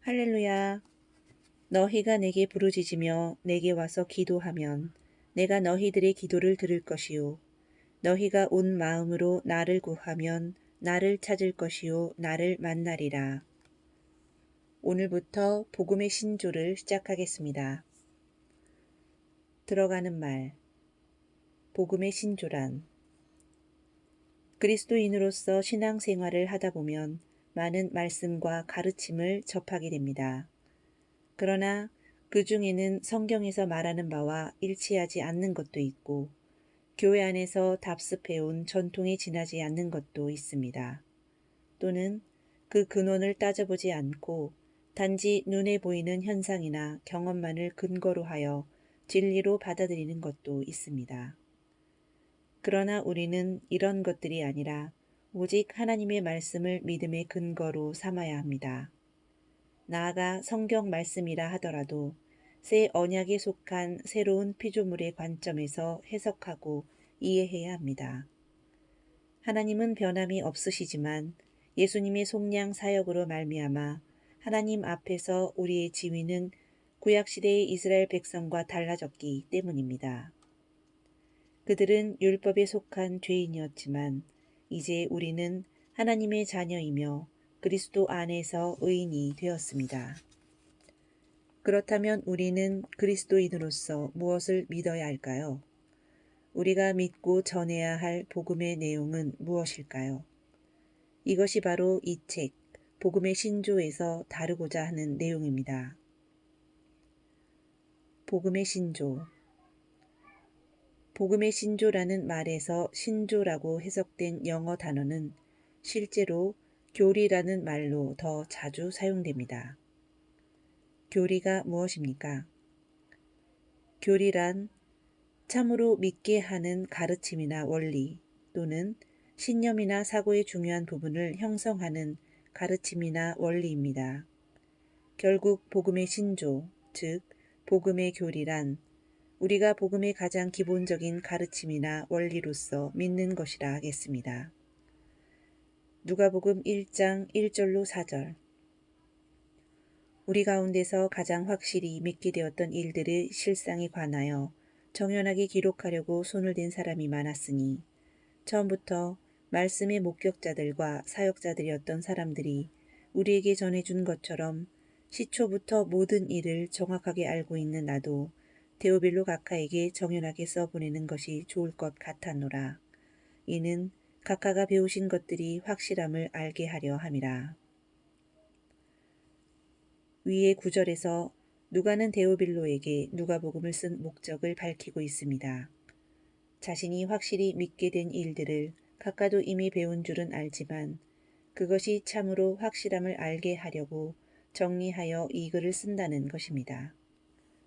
할렐루야. 너희가 내게 부르짖으며 내게 와서 기도하면 내가 너희들의 기도를 들을 것이요. 너희가 온 마음으로 나를 구하면 나를 찾을 것이요. 나를 만나리라. 오늘부터 복음의 신조를 시작하겠습니다. 들어가는 말. 복음의 신조란 그리스도인으로서 신앙생활을 하다 보면 많은 말씀과 가르침을 접하게 됩니다. 그러나 그 중에는 성경에서 말하는 바와 일치하지 않는 것도 있고 교회 안에서 답습해온 전통에 지나지 않는 것도 있습니다. 또는 그 근원을 따져보지 않고 단지 눈에 보이는 현상이나 경험만을 근거로 하여 진리로 받아들이는 것도 있습니다. 그러나 우리는 이런 것들이 아니라 오직 하나님의 말씀을 믿음의 근거로 삼아야 합니다. 나아가 성경 말씀이라 하더라도 새 언약에 속한 새로운 피조물의 관점에서 해석하고 이해해야 합니다. 하나님은 변함이 없으시지만 예수님의 속량 사역으로 말미암아 하나님 앞에서 우리의 지위는 구약시대의 이스라엘 백성과 달라졌기 때문입니다. 그들은 율법에 속한 죄인이었지만 이제 우리는 하나님의 자녀이며 그리스도 안에서 의인이 되었습니다. 그렇다면 우리는 그리스도인으로서 무엇을 믿어야 할까요? 우리가 믿고 전해야 할 복음의 내용은 무엇일까요? 이것이 바로 이 책, 복음의 신조에서 다루고자 하는 내용입니다. 복음의 신조. 복음의 신조라는 말에서 신조라고 해석된 영어 단어는 실제로 교리라는 말로 더 자주 사용됩니다. 교리가 무엇입니까? 교리란 참으로 믿게 하는 가르침이나 원리 또는 신념이나 사고의 중요한 부분을 형성하는 가르침이나 원리입니다. 결국 복음의 신조, 즉 복음의 교리란 우리가 복음의 가장 기본적인 가르침이나 원리로서 믿는 것이라 하겠습니다. 누가복음 1장 1절로 4절. 우리 가운데서 가장 확실히 믿게 되었던 일들의 실상에 관하여 정연하게 기록하려고 손을 댄 사람이 많았으니 처음부터 말씀의 목격자들과 사역자들이었던 사람들이 우리에게 전해준 것처럼 시초부터 모든 일을 정확하게 알고 있는 나도 데오빌로 각하에게 정연하게 써보내는 것이 좋을 것 같았노라. 이는 각하가 배우신 것들이 확실함을 알게 하려 함이라. 위의 구절에서 누가는 데오빌로에게 누가복음을 쓴 목적을 밝히고 있습니다. 자신이 확실히 믿게 된 일들을 각하도 이미 배운 줄은 알지만 그것이 참으로 확실함을 알게 하려고 정리하여 이 글을 쓴다는 것입니다.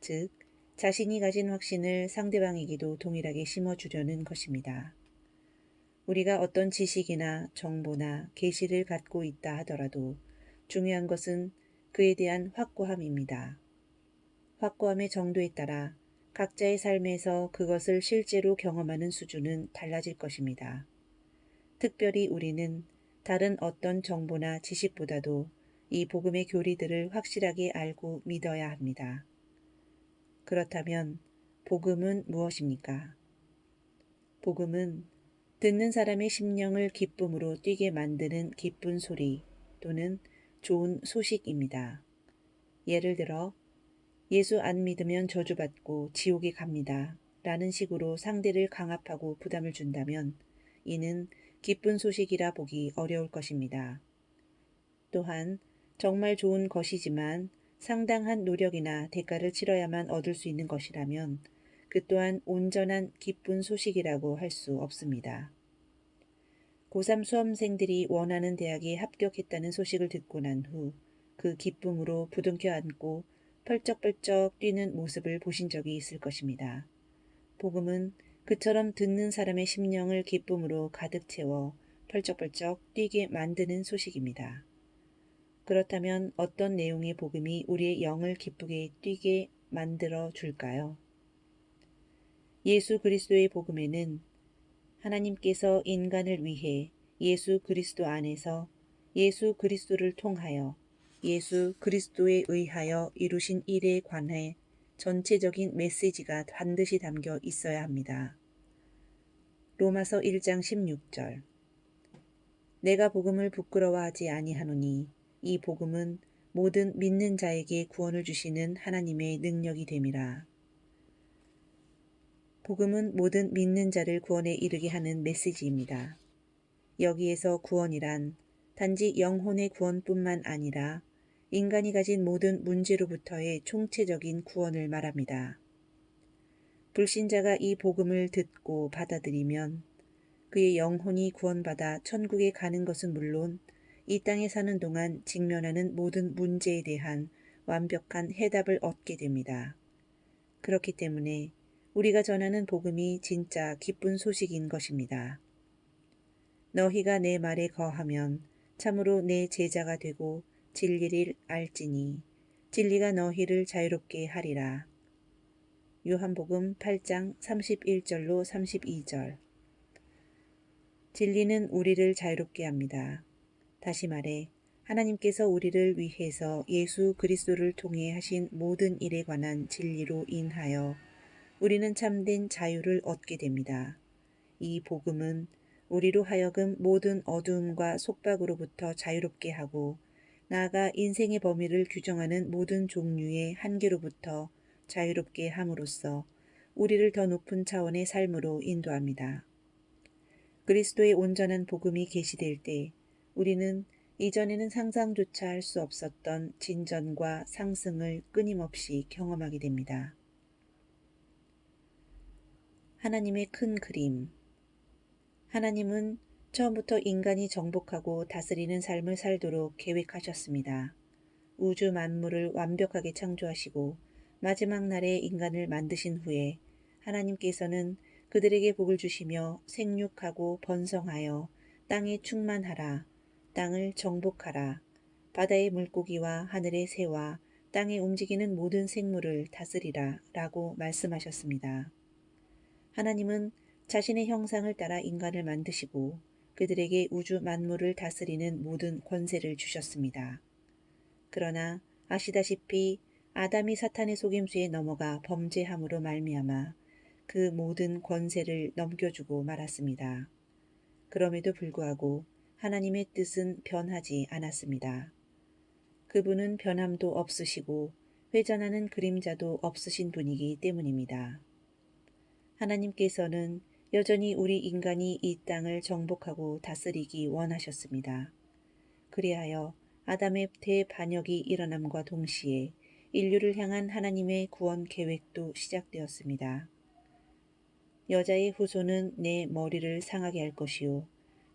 즉, 자신이 가진 확신을 상대방에게도 동일하게 심어주려는 것입니다. 우리가 어떤 지식이나 정보나 계시를 갖고 있다 하더라도 중요한 것은 그에 대한 확고함입니다. 확고함의 정도에 따라 각자의 삶에서 그것을 실제로 경험하는 수준은 달라질 것입니다. 특별히 우리는 다른 어떤 정보나 지식보다도 이 복음의 교리들을 확실하게 알고 믿어야 합니다. 그렇다면 복음은 무엇입니까? 복음은 듣는 사람의 심령을 기쁨으로 뛰게 만드는 기쁜 소리 또는 좋은 소식입니다. 예를 들어 예수 안 믿으면 저주받고 지옥에 갑니다. 라는 식으로 상대를 강압하고 부담을 준다면 이는 기쁜 소식이라 보기 어려울 것입니다. 또한 정말 좋은 것이지만 상당한 노력이나 대가를 치러야만 얻을 수 있는 것이라면 그 또한 온전한 기쁜 소식이라고 할 수 없습니다. 고3 수험생들이 원하는 대학에 합격했다는 소식을 듣고 난 후 그 기쁨으로 부둥켜 안고 펄쩍펄쩍 뛰는 모습을 보신 적이 있을 것입니다. 복음은 그처럼 듣는 사람의 심령을 기쁨으로 가득 채워 펄쩍펄쩍 뛰게 만드는 소식입니다. 그렇다면 어떤 내용의 복음이 우리의 영을 기쁘게 뛰게 만들어 줄까요? 예수 그리스도의 복음에는 하나님께서 인간을 위해 예수 그리스도 안에서 예수 그리스도를 통하여 예수 그리스도에 의하여 이루신 일에 관해 전체적인 메시지가 반드시 담겨 있어야 합니다. 로마서 1장 16절. 내가 복음을 부끄러워하지 아니하노니 이 복음은 모든 믿는 자에게 구원을 주시는 하나님의 능력이 됨이라. 복음은 모든 믿는 자를 구원에 이르게 하는 메시지입니다. 여기에서 구원이란 단지 영혼의 구원뿐만 아니라 인간이 가진 모든 문제로부터의 총체적인 구원을 말합니다. 불신자가 이 복음을 듣고 받아들이면 그의 영혼이 구원받아 천국에 가는 것은 물론 이 땅에 사는 동안 직면하는 모든 문제에 대한 완벽한 해답을 얻게 됩니다. 그렇기 때문에 우리가 전하는 복음이 진짜 기쁜 소식인 것입니다. 너희가 내 말에 거하면 참으로 내 제자가 되고 진리를 알지니 진리가 너희를 자유롭게 하리라. 요한복음 8장 31절로 32절. 진리는 우리를 자유롭게 합니다. 다시 말해 하나님께서 우리를 위해서 예수 그리스도를 통해 하신 모든 일에 관한 진리로 인하여 우리는 참된 자유를 얻게 됩니다. 이 복음은 우리로 하여금 모든 어두움과 속박으로부터 자유롭게 하고 나아가 인생의 범위를 규정하는 모든 종류의 한계로부터 자유롭게 함으로써 우리를 더 높은 차원의 삶으로 인도합니다. 그리스도의 온전한 복음이 계시될 때 우리는 이전에는 상상조차 할 수 없었던 진전과 상승을 끊임없이 경험하게 됩니다. 하나님의 큰 그림. 하나님은 처음부터 인간이 정복하고 다스리는 삶을 살도록 계획하셨습니다. 우주 만물을 완벽하게 창조하시고 마지막 날에 인간을 만드신 후에 하나님께서는 그들에게 복을 주시며 생육하고 번성하여 땅에 충만하라, 땅을 정복하라, 바다의 물고기와 하늘의 새와 땅에 움직이는 모든 생물을 다스리라 라고 말씀하셨습니다. 하나님은 자신의 형상을 따라 인간을 만드시고 그들에게 우주 만물을 다스리는 모든 권세를 주셨습니다. 그러나 아시다시피 아담이 사탄의 속임수에 넘어가 범죄함으로 말미암아 그 모든 권세를 넘겨주고 말았습니다. 그럼에도 불구하고 하나님의 뜻은 변하지 않았습니다. 그분은 변함도 없으시고 회전하는 그림자도 없으신 분이기 때문입니다. 하나님께서는 여전히 우리 인간이 이 땅을 정복하고 다스리기 원하셨습니다. 그리하여 아담의 대반역이 일어남과 동시에 인류를 향한 하나님의 구원 계획도 시작되었습니다. 여자의 후손은 내 머리를 상하게 할 것이요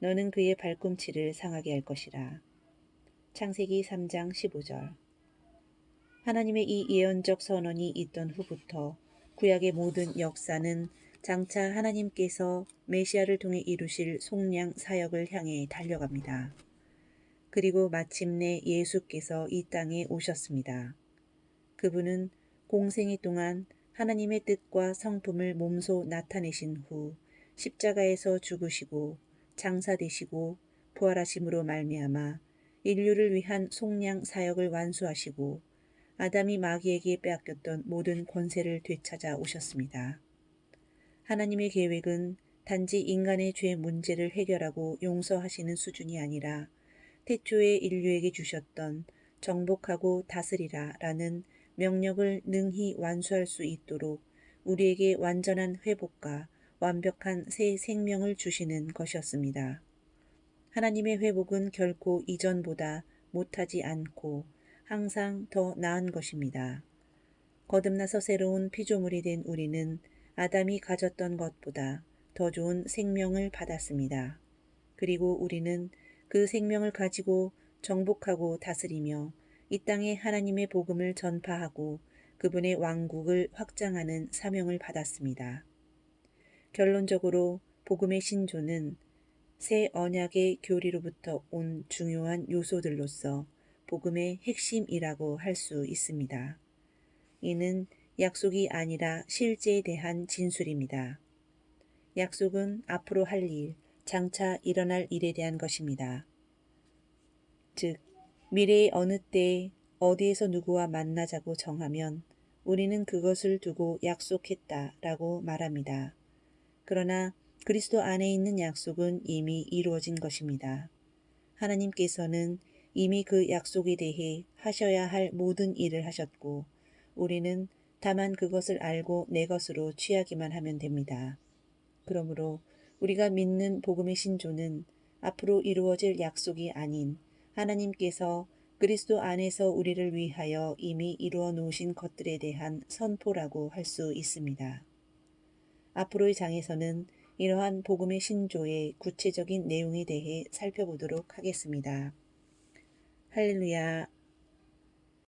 너는 그의 발꿈치를 상하게 할 것이라. 창세기 3장 15절. 하나님의 이 예언적 선언이 있던 후부터 구약의 모든 역사는 장차 하나님께서 메시아를 통해 이루실 속량 사역을 향해 달려갑니다. 그리고 마침내 예수께서 이 땅에 오셨습니다. 그분은 공생애 동안 하나님의 뜻과 성품을 몸소 나타내신 후 십자가에서 죽으시고 장사되시고 부활하심으로 말미암아 인류를 위한 속량 사역을 완수하시고 아담이 마귀에게 빼앗겼던 모든 권세를 되찾아 오셨습니다. 하나님의 계획은 단지 인간의 죄 문제를 해결하고 용서하시는 수준이 아니라 태초에 인류에게 주셨던 정복하고 다스리라 라는 명령을 능히 완수할 수 있도록 우리에게 완전한 회복과 완벽한 새 생명을 주시는 것이었습니다. 하나님의 회복은 결코 이전보다 못하지 않고 항상 더 나은 것입니다. 거듭나서 새로운 피조물이 된 우리는 아담이 가졌던 것보다 더 좋은 생명을 받았습니다. 그리고 우리는 그 생명을 가지고 정복하고 다스리며 이 땅에 하나님의 복음을 전파하고 그분의 왕국을 확장하는 사명을 받았습니다. 결론적으로 복음의 신조는 새 언약의 교리로부터 온 중요한 요소들로서 복음의 핵심이라고 할 수 있습니다. 이는 약속이 아니라 실제에 대한 진술입니다. 약속은 앞으로 할 일, 장차 일어날 일에 대한 것입니다. 즉, 미래의 어느 때 어디에서 누구와 만나자고 정하면 우리는 그것을 두고 약속했다라고 말합니다. 그러나 그리스도 안에 있는 약속은 이미 이루어진 것입니다. 하나님께서는 이미 그 약속에 대해 하셔야 할 모든 일을 하셨고 우리는 다만 그것을 알고 내 것으로 취하기만 하면 됩니다. 그러므로 우리가 믿는 복음의 신조는 앞으로 이루어질 약속이 아닌 하나님께서 그리스도 안에서 우리를 위하여 이미 이루어 놓으신 것들에 대한 선포라고 할 수 있습니다. 앞으로의 장에서는 이러한 복음의 신조의 구체적인 내용에 대해 살펴보도록 하겠습니다. 할렐루야.